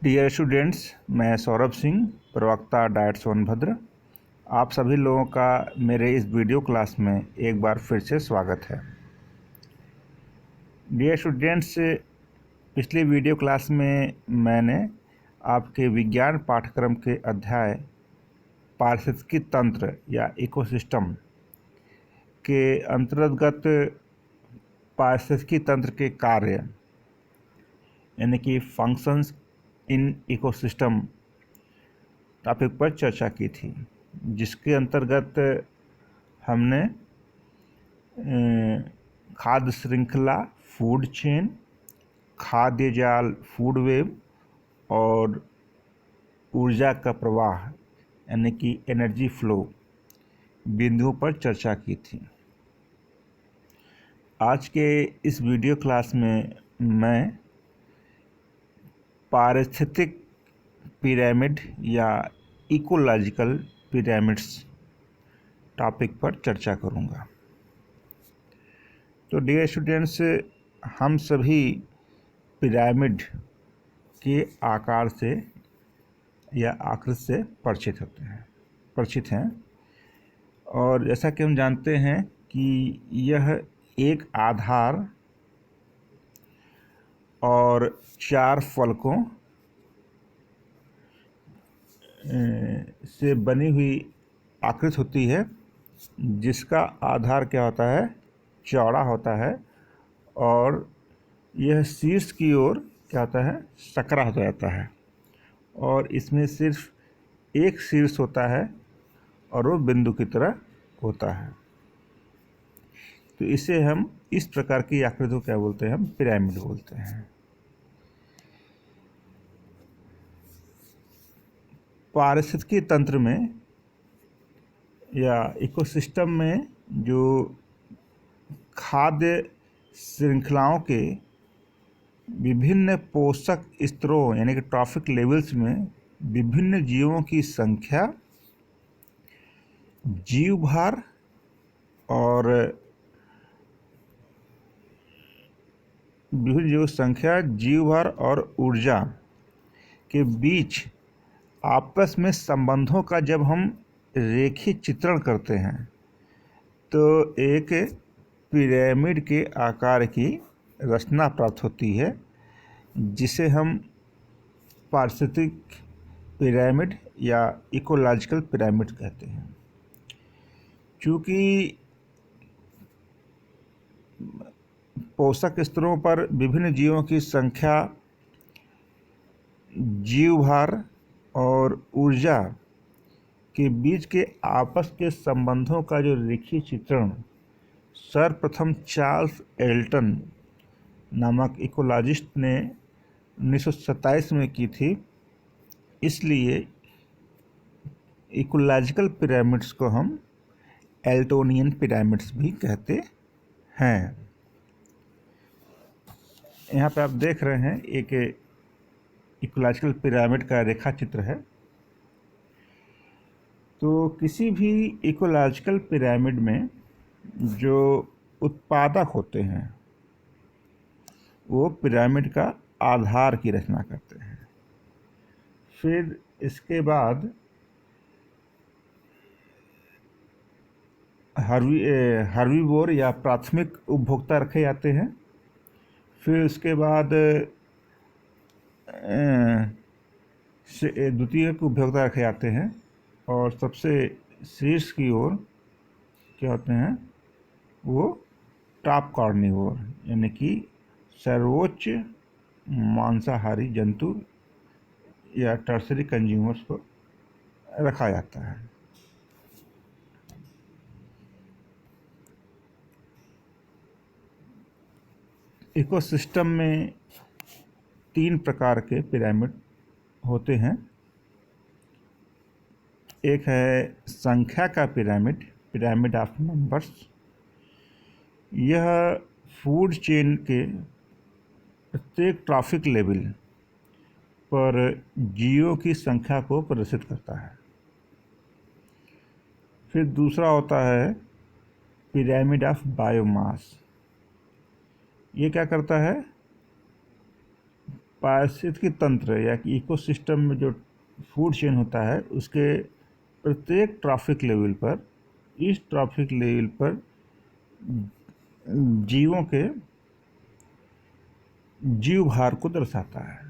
Dear students, मैं सौरभ सिंह, प्रवक्ता diet Sonbhadra. आप सभी लोगों का मेरे इस वीडियो क्लास में एक बार फिर से स्वागत है। डियर स्टूडेंट्स, पिछली वीडियो क्लास में मैंने आपके विज्ञान पाठ्यक्रम के अध्याय पारिस्थितिकी तंत्र या इकोसिस्टम के अंतर्गत पारिस्थितिकी तंत्र के कार्य यानी कि फंक्शंस इन इकोसिस्टम टॉपिक पर चर्चा की थी, जिसके अंतर्गत हमने खाद्य श्रृंखला फूड चेन, खाद्य जाल फूड वेब और ऊर्जा का प्रवाह यानी कि एनर्जी फ्लो बिंदुओं पर चर्चा की थी। आज के इस वीडियो क्लास में मैं पारिस्थितिक पिरामिड या इकोलॉजिकल पिरामिड्स टॉपिक पर चर्चा करूंगा। तो डियर स्टूडेंट्स, हम सभी पिरामिड के आकार से या आकृति से परिचित हैं और जैसा कि हम जानते हैं कि यह एक आधार और 4 फलकों से बनी हुई आकृति होती है, जिसका आधार क्या होता है, चौड़ा होता है और यह शीर्ष की ओर क्या होता है, सकरा हो जाता है और इसमें सिर्फ एक शीर्ष होता है और वो बिंदु की तरह होता है। तो इसे हम इस प्रकार की आकृति को क्या बोलते हैं, हम पिरामिड बोलते हैं। पारिस्थितिकी तंत्र में या इकोसिस्टम में जो खाद्य श्रृंखलाओं के विभिन्न पोषक स्तरों यानी कि ट्रॉफिक लेवल्स में विभिन्न जीवों की संख्या, जीव भार और विभिन्न जीवों की संख्या, जीव भार और ऊर्जा के बीच आपस में संबंधों का जब हम रेखीय चित्रण करते हैं तो एक पिरामिड के आकार की रचना प्राप्त होती है, जिसे हम पारिस्थितिक पिरामिड या इकोलॉजिकल पिरामिड कहते हैं। चूँकि पोषक स्तरों पर विभिन्न जीवों की संख्या, जीव भार और ऊर्जा के बीच के आपस के संबंधों का जो रेखीय चित्रण सर्वप्रथम चार्ल्स एल्टन नामक इकोलॉजिस्ट ने 1927 में की थी, इसलिए इकोलॉजिकल पिरामिड्स को हम एल्टोनियन पिरामिड्स भी कहते हैं। यहाँ पे आप देख रहे हैं एक इकोलॉजिकल पिरामिड का रेखा चित्र है। तो किसी भी इकोलॉजिकल पिरामिड में जो उत्पादक होते हैं वो पिरामिड का आधार की रचना करते हैं। फिर इसके बाद हर्बीवोर या प्राथमिक उपभोक्ता रखे जाते हैं। फिर उसके बाद द्वितीयक उपभोक्ता रखे जाते हैं और सबसे शीर्ष की ओर क्या होते हैं, वो टॉप कार्निवोर यानी कि सर्वोच्च मांसाहारी जंतु या टर्सरी कंज्यूमर्स को रखा जाता है। इकोसिस्टम में 3 प्रकार के पिरामिड होते हैं। एक है संख्या का पिरामिड, पिरामिड ऑफ नंबर्स। यह फूड चेन के प्रत्येक ट्रॉफिक लेवल पर जीवों की संख्या को प्रदर्शित करता है। फिर दूसरा होता है पिरामिड ऑफ बायोमास। ये क्या करता है, पारिस्थितिकी तंत्र या कि इकोसिस्टम में जो फूड चेन होता है उसके प्रत्येक ट्रॉफिक लेवल पर, इस ट्रॉफिक लेवल पर जीवों के जीव भार को दर्शाता है।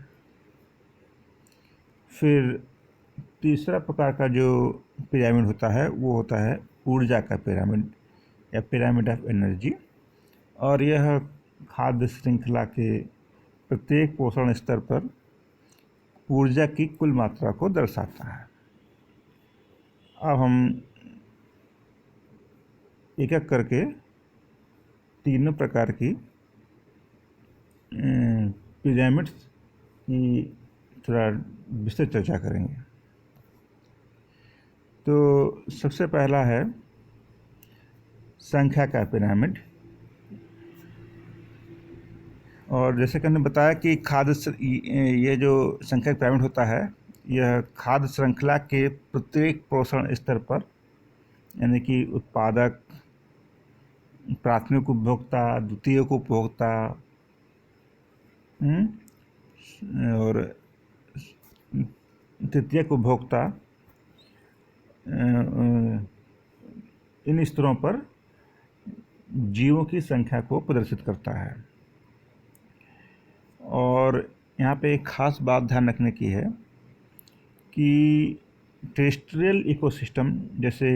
फिर तीसरा प्रकार का जो पिरामिड होता है वो होता है ऊर्जा का पिरामिड या पिरामिड ऑफ एनर्जी, और यह खाद्य श्रृंखला के प्रत्येक पोषण स्तर पर ऊर्जा की कुल मात्रा को दर्शाता है। अब हम एक एक करके तीनों प्रकार की पिरामिड्स की थोड़ा विस्तृत चर्चा करेंगे। तो सबसे पहला है संख्या का पिरामिड। और जैसे कि हमने बताया कि ये जो संख्या का पिरामिड होता है यह खाद्य श्रृंखला के प्रत्येक पोषण स्तर पर, यानी कि उत्पादक, प्राथमिक उपभोक्ता, द्वितीयक उपभोक्ता और तृतीयक उपभोक्ता, इन स्तरों पर जीवों की संख्या को प्रदर्शित करता है। और यहाँ पे एक खास बात ध्यान रखने की है कि टेरेस्ट्रियल इकोसिस्टम जैसे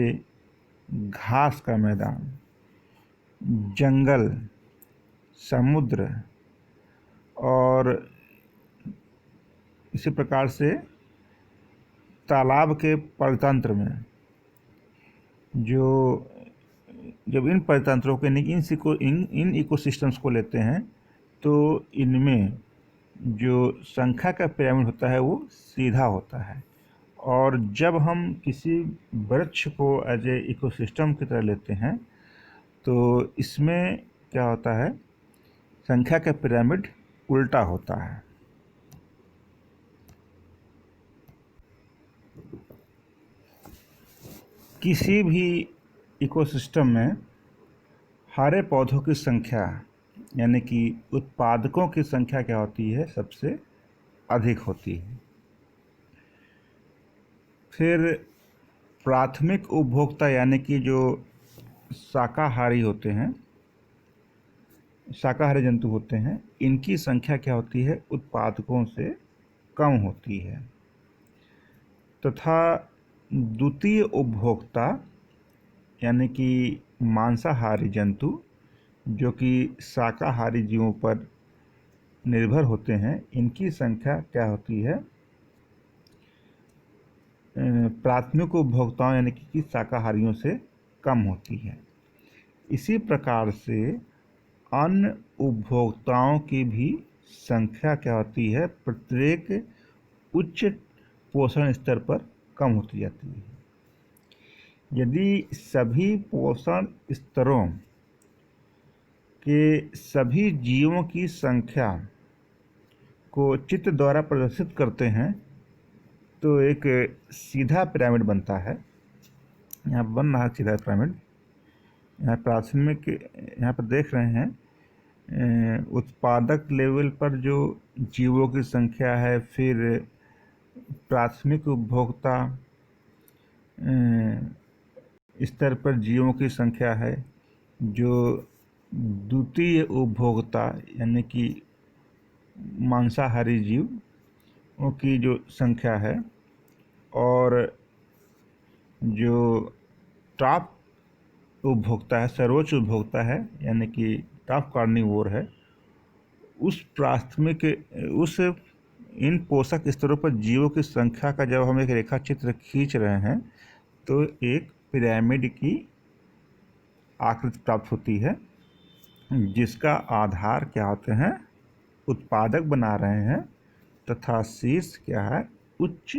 घास का मैदान, जंगल, समुद्र और इसी प्रकार से तालाब के परितंत्र में जो जब इन परितंत्रों के इन इकोसिस्टम्स को लेते हैं तो इनमें जो संख्या का पिरामिड होता है वो सीधा होता है। और जब हम किसी वृक्ष को एज ए इकोसिस्टम की तरह लेते हैं तो इसमें क्या होता है, संख्या का पिरामिड उल्टा होता है। किसी भी इकोसिस्टम में हरे पौधों की संख्या यानी कि उत्पादकों की संख्या क्या होती है, सबसे अधिक होती है। फिर प्राथमिक उपभोक्ता यानी कि जो शाकाहारी होते हैं, शाकाहारी जंतु होते हैं, इनकी संख्या क्या होती है, उत्पादकों से कम होती है। तथा द्वितीय उपभोक्ता यानी कि मांसाहारी जंतु जो कि शाकाहारी जीवों पर निर्भर होते हैं, इनकी संख्या क्या होती है, प्राथमिक उपभोक्ताओं यानी कि शाकाहारियों से कम होती है। इसी प्रकार से अन्य उपभोक्ताओं की भी संख्या क्या होती है, प्रत्येक उच्च पोषण स्तर पर कम होती जाती है। यदि सभी पोषण स्तरों के सभी जीवों की संख्या को चित्र द्वारा प्रदर्शित करते हैं तो एक सीधा पिरामिड बनता है। यहाँ बन रहा है सीधा पिरामिड। यहाँ प्राथमिक, यहाँ पर देख रहे हैं उत्पादक लेवल पर जो जीवों की संख्या है, फिर प्राथमिक उपभोक्ता स्तर पर जीवों की संख्या है, जो द्वितीय उपभोक्ता यानी कि मांसाहारी जीवों की जो संख्या है, और जो टॉप उपभोक्ता है, सर्वोच्च उपभोक्ता है यानी कि टॉप कार्निवोर है, उस इन पोषक स्तरों पर जीवों की संख्या का जब हम एक रेखा चित्र खींच रहे हैं तो एक पिरामिड की आकृति प्राप्त होती है, जिसका आधार क्या होते हैं, उत्पादक बना रहे हैं, तथा शीर्ष क्या है, उच्च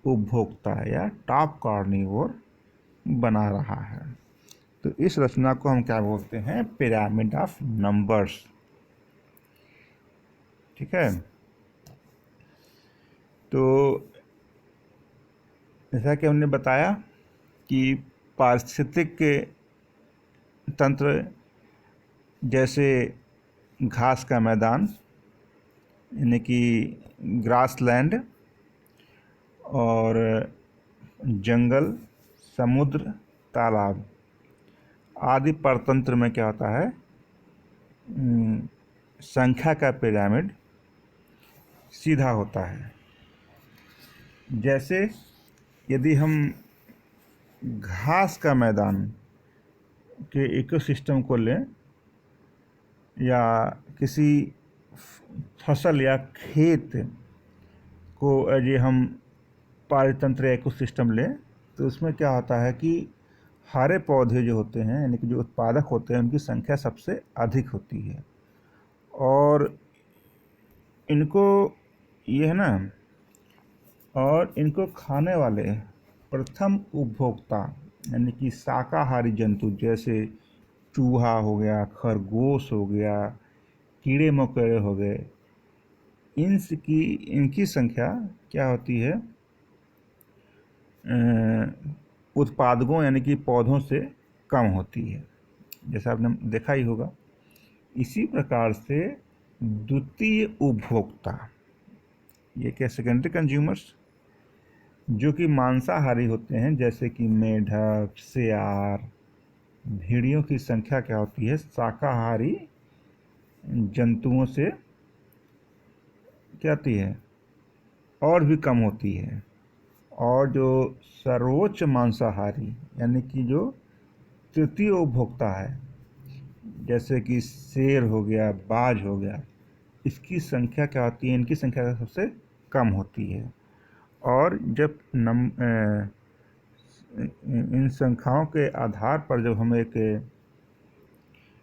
उपभोक्ता या टॉप कार्निवोर बना रहा है। तो इस रचना को हम क्या बोलते हैं, पिरामिड ऑफ नंबर्स। ठीक है। तो जैसा कि हमने बताया कि पारिस्थितिक तंत्र जैसे घास का मैदान, यानी कि ग्रासलैंड और जंगल, समुद्र, तालाब आदि परतंत्र में क्या होता है, संख्या का पिरामिड सीधा होता है। जैसे यदि हम घास का मैदान के इकोसिस्टम को लें या किसी फसल या खेत को यदि हम पारितंत्र या इकोसिस्टम लें, तो उसमें क्या होता है कि हरे पौधे जो होते हैं, यानी कि जो उत्पादक होते हैं, उनकी संख्या सबसे अधिक होती है। और इनको ये है ना, और इनको खाने वाले प्रथम उपभोक्ता यानी कि शाकाहारी जंतु जैसे चूहा हो गया, खरगोश हो गया, कीड़े मकोड़े हो गए, इनकी संख्या क्या होती है, उत्पादकों यानी कि पौधों से कम होती है, जैसा आपने देखा ही होगा। इसी प्रकार से द्वितीय उपभोक्ता, ये क्या सेकेंडरी कंज्यूमर्स, जो कि मांसाहारी होते हैं, जैसे कि मेढक, सियार, भेड़ियों की संख्या क्या होती है, शाकाहारी जंतुओं से क्या होती है, और भी कम होती है। और जो सर्वोच्च मांसाहारी यानी कि जो तृतीय उपभोक्ता है, जैसे कि शेर हो गया, बाज हो गया, इसकी संख्या क्या होती है, इनकी संख्या सबसे कम होती है। और जब इन संख्याओं के आधार पर जब हम एक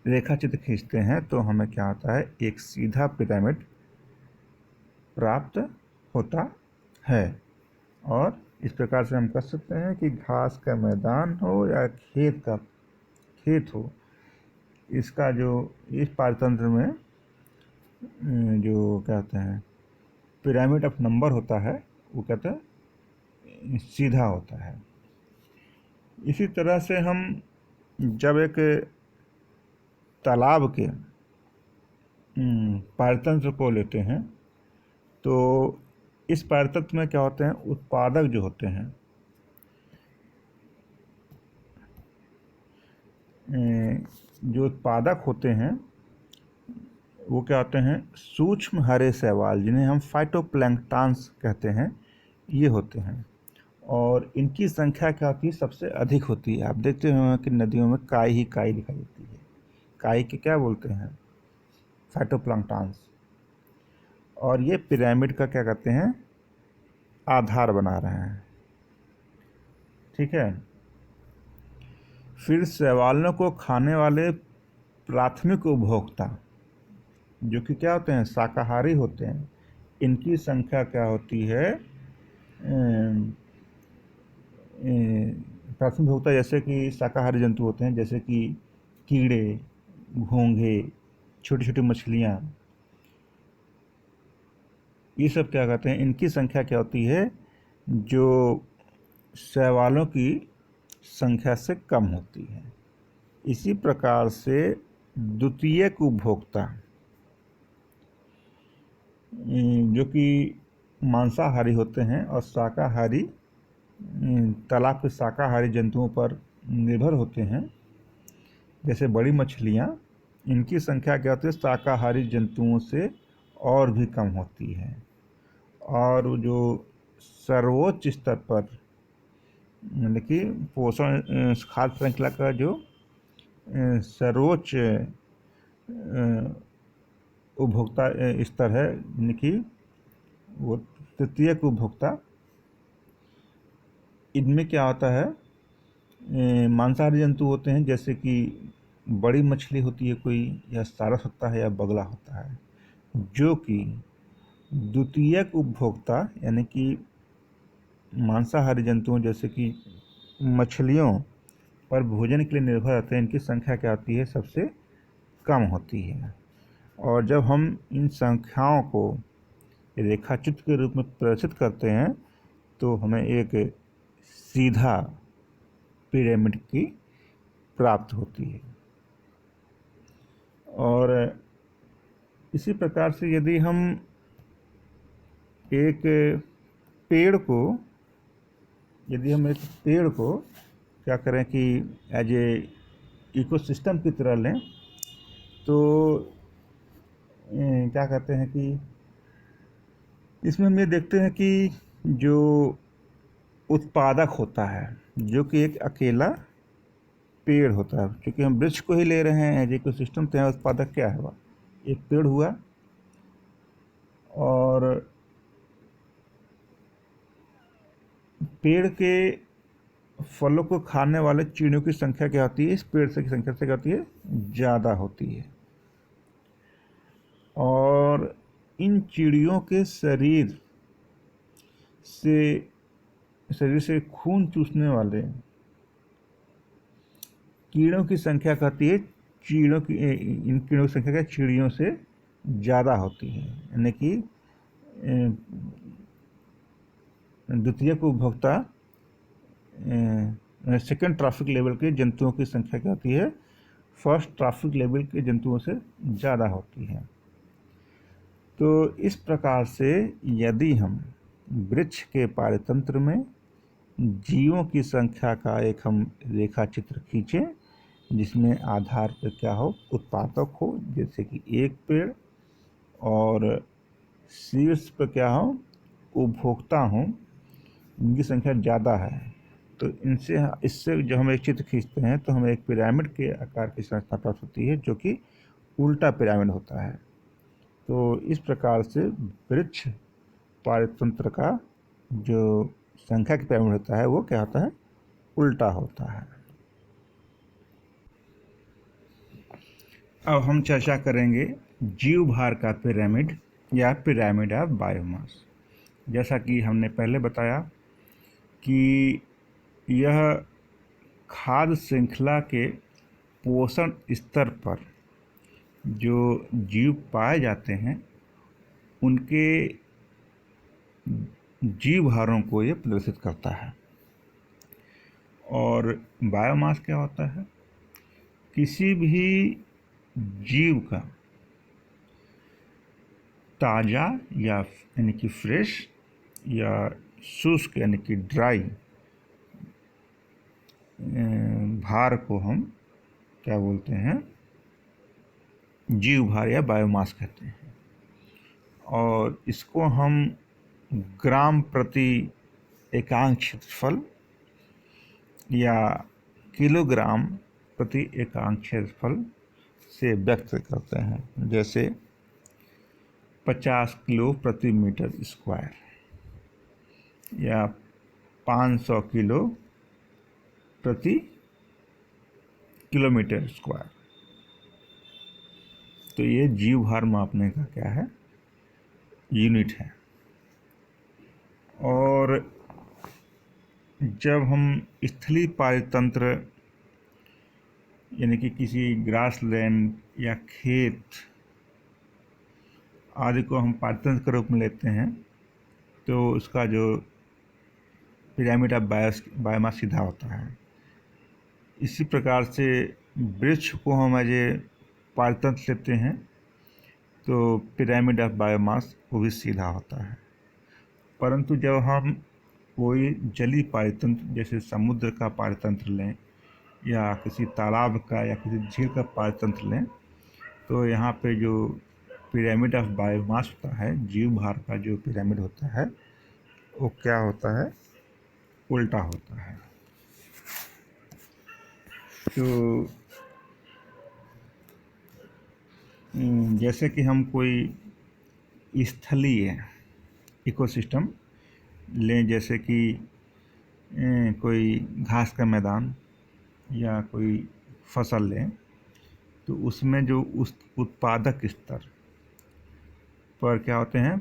रेखा चित्र खींचते हैं, तो हमें क्या होता है, एक सीधा पिरामिड प्राप्त होता है। और इस प्रकार से हम कह सकते हैं कि घास का मैदान हो या खेत हो, इसका जो इस पारतंत्र में जो कहते हैं पिरामिड ऑफ नंबर होता है, वो कहते हैं सीधा होता है। इसी तरह से हम जब एक तालाब के पारतंत्र को लेते हैं, तो इस पारतंत्र में क्या होते हैं, उत्पादक जो होते हैं, जो उत्पादक होते हैं वो क्या होते हैं, सूक्ष्म हरे शैवाल, जिन्हें हम फाइटोप्लैंक्टन्स कहते हैं, ये होते हैं। और इनकी संख्या क्या होती है, सबसे अधिक होती है। आप देखते होंगे कि नदियों में काई ही काई दिखाई देती है। काई के क्या बोलते हैं, फाइटोप्लैंक्टन्स। और ये पिरामिड का क्या कहते हैं, आधार बना रहे हैं। ठीक है। फिर शैवालों को खाने वाले प्राथमिक उपभोक्ता, जो कि क्या होते हैं, शाकाहारी होते हैं, इनकी संख्या क्या होती है, प्राथमिक उपभोक्ता जैसे कि शाकाहारी जंतु होते हैं, जैसे कि कीड़े, घोंघे, छोटी छोटी मछलियाँ, ये सब क्या कहते हैं, इनकी संख्या क्या होती है, जो शैवालों की संख्या से कम होती है। इसी प्रकार से द्वितीयक उपभोक्ता, जो कि मांसाहारी होते हैं और शाकाहारी, तालाब के शाकाहारी जंतुओं पर निर्भर होते हैं, जैसे बड़ी मछलियाँ, इनकी संख्या क्या होती है, शाकाहारी जंतुओं से और भी कम होती है। और जो सर्वोच्च स्तर पर, यानी कि पोषण खाद्य श्रृंखला का जो सर्वोच्च उपभोक्ता स्तर है, यानी कि वो तृतीयक उपभोक्ता, इनमें क्या होता है, मांसाहारी जंतु होते हैं, जैसे कि बड़ी मछली होती है कोई, या सारस होता है, या बगला होता है, जो कि द्वितीयक उपभोक्ता यानी कि मांसाहारी जंतुओं जैसे कि मछलियों पर भोजन के लिए निर्भर रहते हैं, इनकी संख्या क्या होती है, सबसे कम होती है। और जब हम इन संख्याओं को रेखाचित्र के रूप में प्रदर्शित करते हैं, तो हमें एक सीधा पिरामिड की प्राप्त होती है। और इसी प्रकार से यदि हम एक पेड़ को, यदि हम एक पेड़ को क्या करें कि एज ए इकोसिस्टम की तरह लें, तो क्या कहते हैं कि इसमें हम ये देखते हैं कि जो उत्पादक होता है, जो कि एक अकेला पेड़ होता है, क्योंकि हम वृक्ष को ही ले रहे हैं एज इकोसिस्टम, तो यहाँ उत्पादक क्या है, एक पेड़ हुआ। और पेड़ के फलों को खाने वाले चिड़ियों की संख्या क्या होती है, इस पेड़ से की संख्या से क्या होती है, ज़्यादा होती है। और इन चिड़ियों के शरीर से खून चूसने वाले कीड़ों की संख्या कहती है, इन कीड़ों की संख्या क्या चिड़ियों से ज़्यादा होती है। यानी कि द्वितीयक उपभोक्ता सेकंड ट्रॉफिक लेवल के जंतुओं की संख्या क्या होती है, फर्स्ट ट्रॉफिक लेवल के जंतुओं से ज़्यादा होती है। तो इस प्रकार से यदि हम वृक्ष के पारतंत्र में जीवों की संख्या का एक हम रेखा चित्र खींचें, जिसमें आधार पर क्या हो, उत्पादक हो, जैसे कि एक पेड़, और शीर्ष पर क्या हो, उपभोक्ता हो, इनकी संख्या ज़्यादा है। तो इससे जो हम एक चित्र खींचते हैं तो हमें एक पिरामिड के आकार की संरचना प्राप्त होती है, जो कि उल्टा पिरामिड होता है। तो इस प्रकार से वृक्ष पारतंत्र का जो संख्या की पिरामिड होता है वो क्या होता है, उल्टा होता है। अब हम चर्चा करेंगे जीव भार का पिरामिड या पिरामिड ऑफ बायोमास। जैसा कि हमने पहले बताया कि यह खाद्य श्रृंखला के पोषण स्तर पर जो जीव पाए जाते हैं उनके जीव भारों को ये प्रदर्शित करता है। और बायोमास क्या होता है, किसी भी जीव का ताज़ा या यानी कि फ्रेश या शुष्क यानी कि ड्राई भार को हम क्या बोलते हैं, जीव भार या बायोमास कहते हैं। और इसको हम ग्राम प्रति एकांक क्षेत्रफल या किलोग्राम प्रति एकांक क्षेत्रफल से व्यक्त करते हैं। जैसे 50 किलो प्रति मीटर स्क्वायर या 500 किलो प्रति किलोमीटर स्क्वायर। तो ये जीव भार मापने का क्या है, यूनिट है। और जब हम स्थलीय पारितंत्र यानी कि किसी ग्रासलैंड या खेत आदि को हम पारितंत्र के रूप में लेते हैं, तो उसका जो पिरामिड ऑफ बायोमास सीधा होता है। इसी प्रकार से वृक्ष को हम एज ए पारितंत्र लेते हैं तो पिरामिड ऑफ बायोमास वो भी सीधा होता है। परंतु जब हम कोई जलीय पारितंत्र जैसे समुद्र का पारितंत्र लें या किसी तालाब का या किसी झील का पारितंत्र लें, तो यहाँ पे जो पिरामिड ऑफ बायोमास होता है, जीव भार का जो पिरामिड होता है, वो क्या होता है, उल्टा होता है। तो जैसे कि हम कोई स्थलीय इकोसिस्टम लें, जैसे कि कोई घास का मैदान या कोई फसल लें, तो उसमें जो उस उत्पादक स्तर पर क्या होते हैं,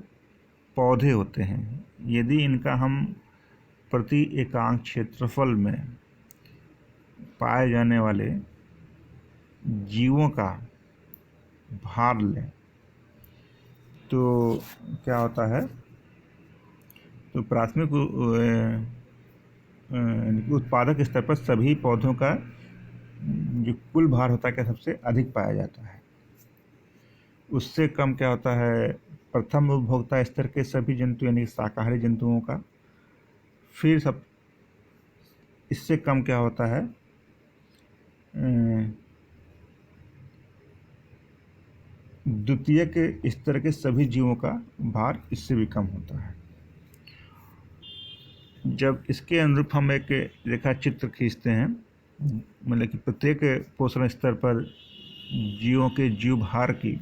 पौधे होते हैं। यदि इनका हम प्रति एकांक क्षेत्रफल में पाए जाने वाले जीवों का भार लें तो क्या होता है, तो प्राथमिक उत्पादक स्तर पर सभी पौधों का जो कुल भार होता है क्या सबसे अधिक पाया जाता है। उससे कम क्या होता है, प्रथम उपभोक्ता स्तर के सभी जंतु यानी शाकाहारी जंतुओं का, फिर सब इससे कम क्या होता है द्वितीय के स्तर के सभी जीवों का भार इससे भी कम होता है। जब इसके अनुरूप हम एक रेखा चित्र खींचते हैं, मतलब कि प्रत्येक पोषण स्तर पर जीवों के जीव भार की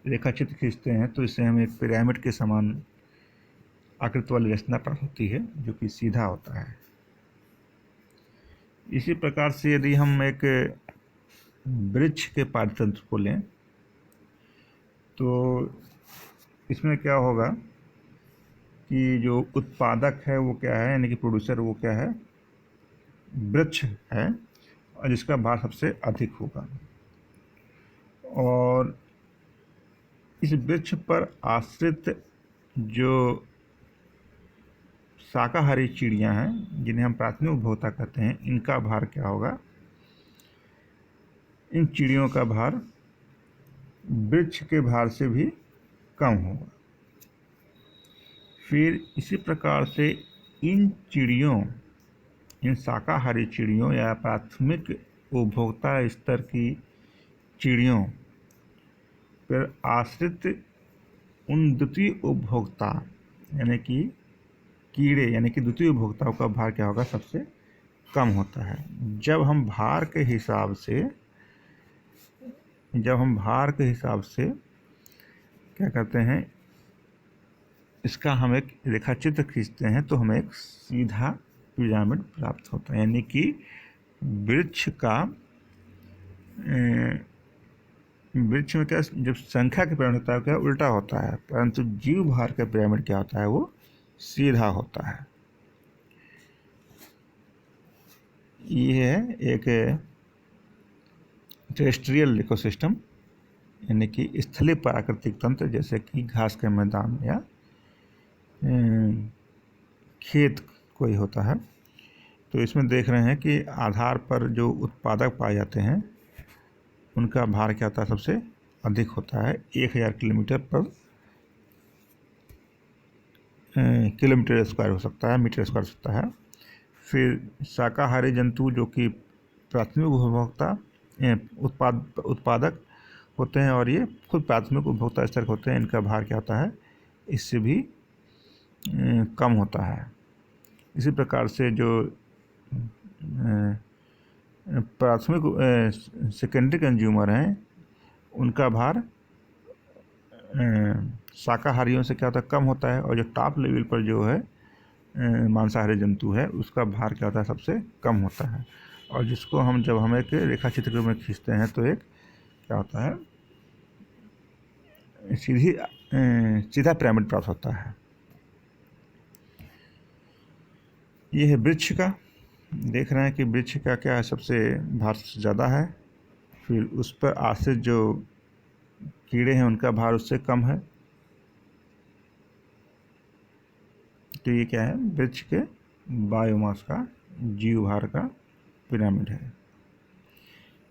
रेखा चित्र खींचते हैं, तो इससे हमें एक पिरामिड के समान आकृति वाली रचना प्राप्त होती है जो कि सीधा होता है। इसी प्रकार से यदि हम एक वृक्ष के पारतंत्र को लें तो इसमें क्या होगा कि जो उत्पादक है वो क्या है, यानी कि प्रोड्यूसर वो क्या है, वृक्ष है, और जिसका भार सबसे अधिक होगा। और इस वृक्ष पर आश्रित जो शाकाहारी चिड़ियां हैं, जिन्हें हम प्राथमिक उपभोक्ता कहते हैं, इनका भार क्या होगा, इन चिड़ियों का भार वृक्ष के भार से भी कम होगा। फिर इसी प्रकार से इन चिड़ियों, इन शाकाहारी चिड़ियों या प्राथमिक उपभोक्ता स्तर की चिड़ियों पर आश्रित उन द्वितीय उपभोक्ता यानी कि कीड़े यानी कि द्वितीय उपभोक्ताओं का भार क्या होगा, सबसे कम होता है। जब हम भार के हिसाब से क्या करते हैं, इसका हम एक रेखा चित्र खींचते हैं तो हमें एक सीधा पिरामिड प्राप्त होता है, यानी कि वृक्ष में क्या जब संख्या का पिरामिड होता है क्या उल्टा होता है, परंतु जीव भार का पिरामिड क्या होता है, वो सीधा होता है। ये है एक टेरेस्ट्रियल इकोसिस्टम यानी कि स्थलीय प्राकृतिक तंत्र, जैसे कि घास के मैदान या खेत कोई होता है। तो इसमें देख रहे हैं कि आधार पर जो उत्पादक पाए जाते हैं उनका भार क्या होता है, सबसे अधिक होता है, 1000 किलोमीटर पर किलोमीटर स्क्वायर हो सकता है, मीटर स्क्वायर हो सकता है। फिर शाकाहारी जंतु जो कि प्राथमिक उपभोक्ता उत्पादक होते हैं और ये खुद प्राथमिक उपभोक्ता स्तर होते हैं, इनका भार क्या होता है, इससे भी कम होता है। इसी प्रकार से जो प्राथमिक सेकेंडरी कंज्यूमर हैं उनका भार शाकाहारियों से क्या होता है, कम होता है, और जो टॉप लेवल पर जो है मांसाहारी जंतु है उसका भार क्या होता है, सबसे कम होता है। और जिसको जब हम एक रेखा चित्र में खींचते हैं तो एक क्या होता है, सीधा पिरामिड प्राप्त होता है। ये है वृक्ष का, देख रहे हैं कि वृक्ष का क्या है, सबसे भार ज़्यादा है। फिर उस पर आश्रित जो कीड़े हैं उनका भार उससे कम है। तो ये क्या है, वृक्ष के बायोमास का जीव भार का पिरामिड है।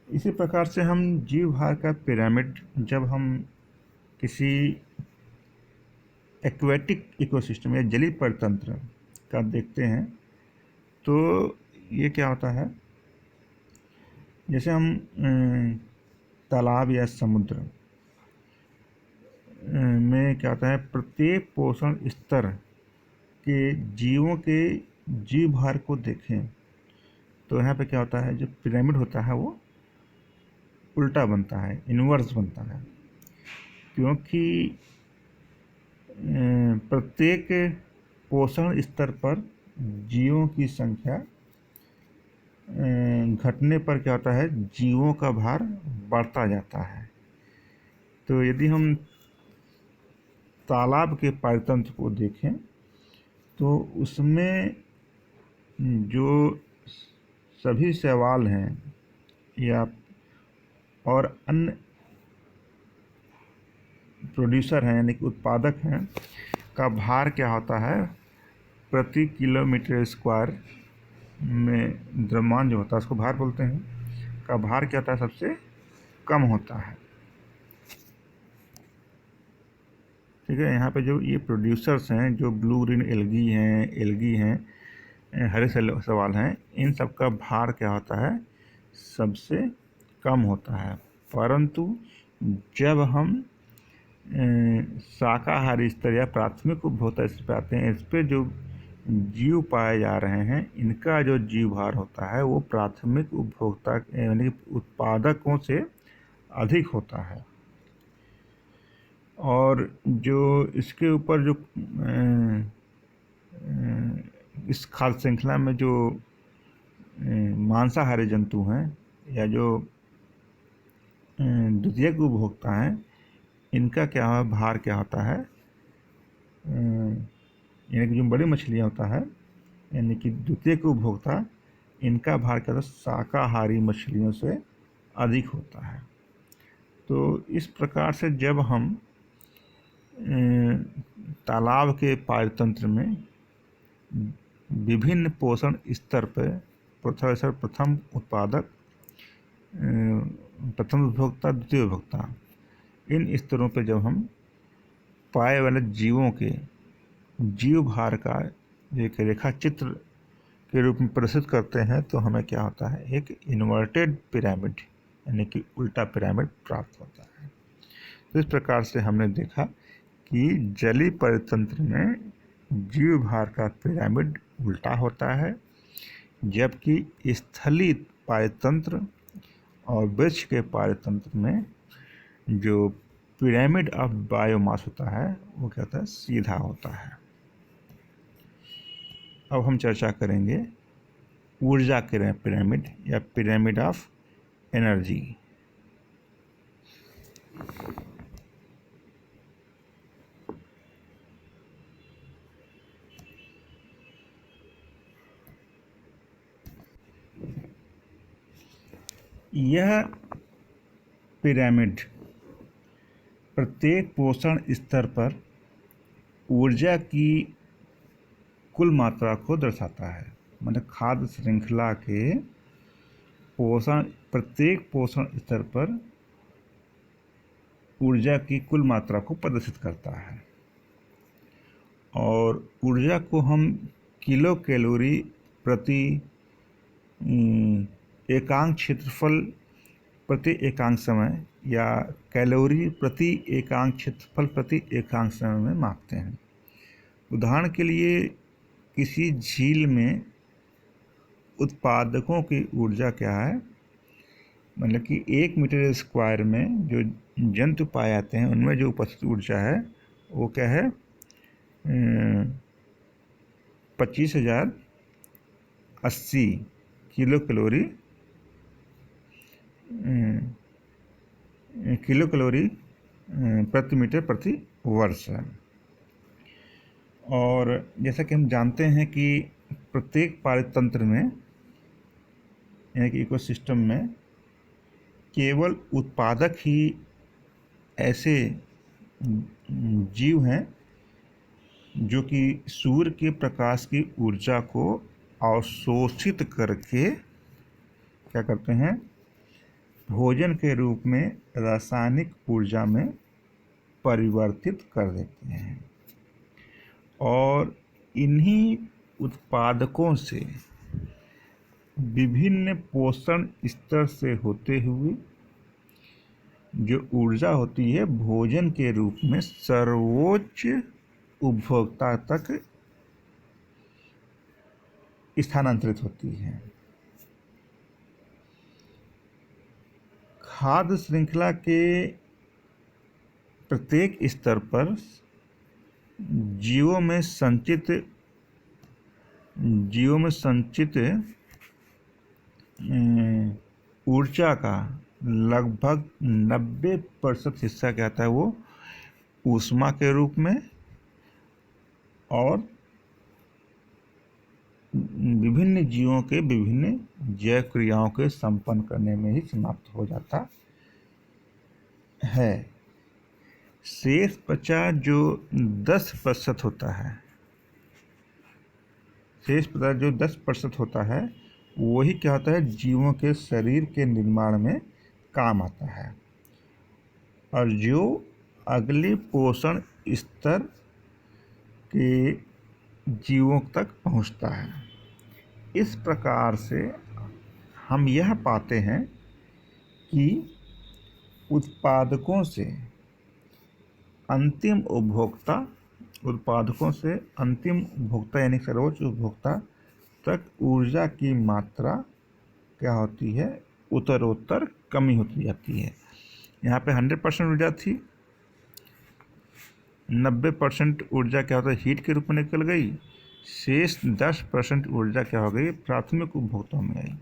इसी प्रकार से हम जीव भार का पिरामिड जब हम किसी एक्वेटिक इकोसिस्टम या जलीय परितंत्र का देखते हैं तो ये क्या होता है, जैसे हम तालाब या समुद्र में क्या होता है, प्रत्येक पोषण स्तर के जीवों के जीव भार को देखें तो यहाँ पे क्या होता है, जो पिरामिड होता है वो उल्टा बनता है, इन्वर्स बनता है, क्योंकि प्रत्येक पोषण स्तर पर जीवों की संख्या घटने पर क्या होता है, जीवों का भार बढ़ता जाता है। तो यदि हम तालाब के पारितंत्र को देखें तो उसमें जो सभी शैवाल हैं या और अन्य प्रोड्यूसर हैं यानी कि उत्पादक हैं का भार क्या होता है, प्रति किलोमीटर स्क्वायर में द्रव्यमान जो होता है उसको भार बोलते हैं, का भार क्या होता है, सबसे कम होता है। ठीक है। यहाँ पे जो ये प्रोड्यूसर्स हैं, जो ब्लू ग्रीन एल्गी हैं, हरे शैवाल हैं, इन सब का भार क्या होता है, सबसे कम होता है। परंतु जब हम शाकाहारी स्तर या प्राथमिक उपभोक्ता स्तर पर आते हैं, इस पर जो जीव पाए जा रहे हैं, इनका जो जीव भार होता है वो प्राथमिक उपभोक्ता यानी कि उत्पादकों से अधिक होता है। और जो इसके ऊपर जो इस खाद्य श्रृंखला में जो मांसाहारी जंतु हैं या जो द्वितीयक उपभोक्ता हैं, इनका क्या भार क्या होता है, यानी कि जो बड़ी मछलियाँ होता है, यानी कि द्वितीयक उपभोक्ता, इनका भार क्या होता है, शाकाहारी मछलियों से अधिक होता है। तो इस प्रकार से जब हम तालाब के पारतंत्र में विभिन्न पोषण स्तर पर प्रथम उत्पादक, प्रथम उपभोक्ता, द्वितीय उपभोक्ता, इन स्तरों पर जब हम पाए वाले जीवों के जीव भार का एक रेखा चित्र के रूप में प्रदर्शित करते हैं, तो हमें क्या होता है, एक इन्वर्टेड पिरामिड यानी कि उल्टा पिरामिड प्राप्त होता है। तो इस प्रकार से हमने देखा कि जलीय परितंत्र में जीव भार का पिरामिड उल्टा होता है, जबकि स्थलीय पारितंत्र और वृक्ष के पारितंत्र में जो पिरामिड ऑफ बायोमास होता है वो क्या होता है, सीधा होता है। अब हम चर्चा करेंगे ऊर्जा के पिरामिड या पिरामिड ऑफ एनर्जी। यह पिरामिड प्रत्येक पोषण स्तर पर ऊर्जा की कुल मात्रा को दर्शाता है। मतलब खाद्य श्रृंखला के प्रत्येक पोषण स्तर पर ऊर्जा की कुल मात्रा को प्रदर्शित करता है। और ऊर्जा को हम किलो कैलोरी प्रति एकांक क्षेत्रफल प्रति एकांक समय या कैलोरी प्रति एकांक क्षेत्रफल प्रति एकांक समय में मापते हैं। उदाहरण के लिए किसी झील में उत्पादकों की ऊर्जा क्या है, मतलब कि 1 मीटर स्क्वायर में जो जंतु पाए जाते हैं उनमें जो उपस्थित ऊर्जा है वो क्या है, 25,080 किलो कैलोरी प्रति मीटर प्रति वर्ष है। और जैसा कि हम जानते हैं कि प्रत्येक पारितंत्र में यानी कि इकोसिस्टम में केवल उत्पादक ही ऐसे जीव हैं जो कि सूर्य के प्रकाश की ऊर्जा को अवशोषित करके क्या करते हैं, भोजन के रूप में रासायनिक ऊर्जा में परिवर्तित कर देते हैं। और इन्हीं उत्पादकों से विभिन्न पोषण स्तर से होते हुए जो ऊर्जा होती है भोजन के रूप में सर्वोच्च उपभोक्ता तक स्थानांतरित होती है। खाद्य श्रृंखला के प्रत्येक स्तर पर जीवों में संचित ऊर्जा का लगभग 90% हिस्सा क्या आता है, वो ऊष्मा के रूप में और विभिन्न जीवों के विभिन्न जैव क्रियाओं के संपन्न करने में ही समाप्त हो जाता है। शेष बचा जो 10% होता है, शेष बचा जो 10% होता है वही क्या होता है, जीवों के शरीर के निर्माण में काम आता है। और जो अगले पोषण स्तर के जीवों तक पहुंचता है। इस प्रकार से हम यह पाते हैं कि उत्पादकों से अंतिम उपभोक्ता यानी सर्वोच्च उपभोक्ता तक ऊर्जा की मात्रा क्या होती है, उत्तरोत्तर कमी होती जाती है। यहाँ पे 100% ऊर्जा थी, 90% ऊर्जा क्या होता है, हीट के रूप में निकल गई। शेष 10% ऊर्जा क्या हो गई, प्राथमिक उपभोक्ता में आई।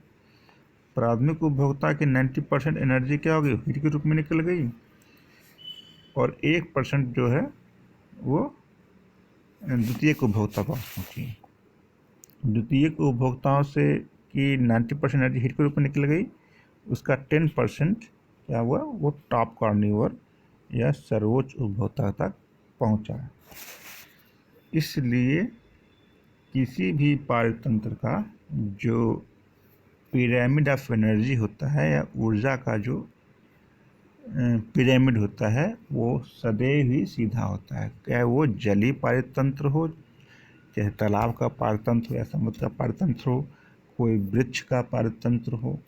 प्राथमिक उपभोक्ता की 90% एनर्जी क्या हो गई, हीट के रूप में निकल गई। और 1% जो है वो द्वितीयक उपभोक्ता को पहुँची। द्वितीयक उपभोक्ताओं से की 90% एनर्जी हीट के रूप में निकल गई, उसका 10% क्या हुआ, वो टॉप कार्निवोर या सर्वोच्च उपभोक्ता तक पहुंचा। इसलिए किसी भी पारतंत्र का जो पिरामिड ऑफ एनर्जी होता है या ऊर्जा का जो पिरामिड होता है वो सदैव ही सीधा होता है। चाहे वो जलीय पारतंत्र हो, चाहे तालाब का पारतंत्र हो या समुद्र का पारतंत्र हो, कोई वृक्ष का पारतंत्र हो,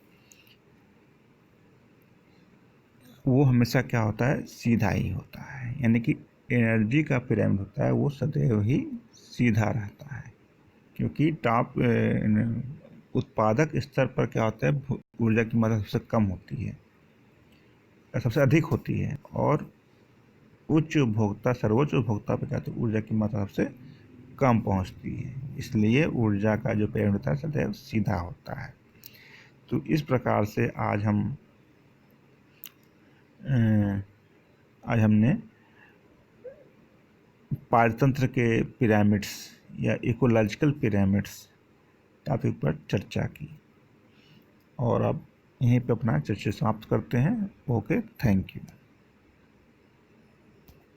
वो हमेशा क्या होता है, सीधा ही होता है। यानी कि एनर्जी का पिरामिड होता है वो सदैव ही सीधा रहता है, क्योंकि टॉप उत्पादक स्तर पर क्या होता है, ऊर्जा की मात्रा सबसे कम होती है, सबसे अधिक होती है, और उच्च उपभोक्ता सर्वोच्च उपभोक्ता पर क्या होता है, ऊर्जा की मात्रा सबसे कम पहुंचती है। इसलिए ऊर्जा का जो पिरामिड होता है सदैव सीधा होता है। तो इस प्रकार से आज हमने पारतंत्र के पिरामिड्स या इकोलॉजिकल पिरामिड्स टॉपिक पर चर्चा की, और अब यहीं पे अपना चर्चा समाप्त करते हैं। Okay, thank you.